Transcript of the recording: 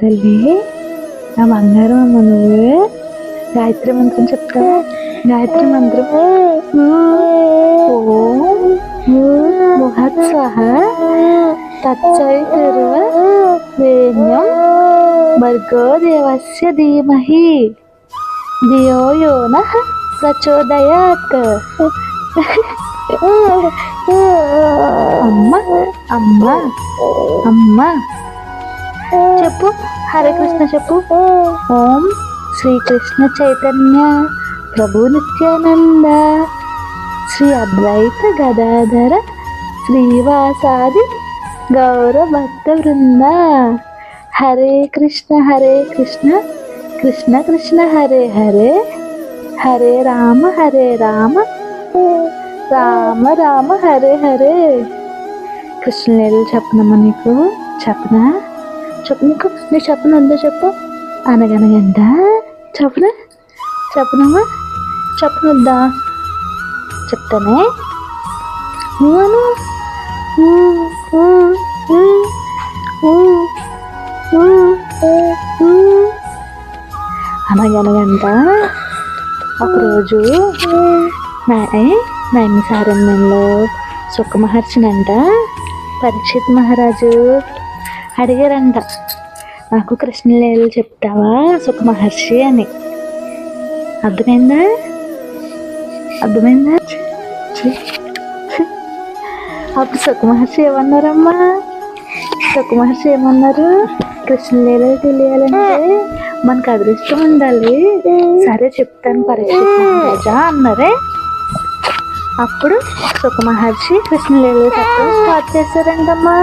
తల్లి, నా బంగారం అమ్మ నువ్వు. గాయత్రి మంత్రం చెప్తావా? గాయత్రి మంత్రం. ఓం ముహత్స్వః తచ్చైతుర్వరేణ్యం భర్గో దేవస్య ధీమహి ధియో యో నః ప్రచోదయాత్. అమ్మ అమ్మ అమ్మ చెప్పు. హరే కృష్ణ చెప్పు. ఓం శ్రీకృష్ణ చైతన్య ప్రభు నిత్యానంద శ్రీ అద్వైత గదాధర శ్రీవాసాది గౌర భక్త వృంద. హరే కృష్ణ కృష్ణ కృష్ణ హరే హరే, హరే రామ రామ రామ హరే హరే. కృష్ణలీలలు చెప్పనమ్మా నీకు? చెప్పనా? చెప్పు నీకు. నీకు చెప్పను ఉందో చెప్పు. అనగనగంట చెప్పనా? చెప్పనమ్మా? చెప్పనుద్దా? చెప్తానే. అనగనగంట ఒకరోజు నైమిసారణ్యంలో సుఖ మహర్షినంట పరీక్షిత్ మహారాజు అడిగారంట, నాకు కృష్ణలీలలు చెప్తావా సుఖ మహర్షి అని. అర్థమైందా? అప్పుడు సుఖ మహర్షి ఏమన్నారమ్మా? సుఖ మహర్షి ఏమన్నారు? కృష్ణలీలలు తెలియాలంటే మనకు అదృష్టం ఉండాలి. సరే చెప్తాను పరీక్షిత్ మహారాజా అన్నారే. అప్పుడు సుఖ మహర్షి కృష్ణలీలలు చెప్పడం స్టార్ట్ చేశారంటమ్మా.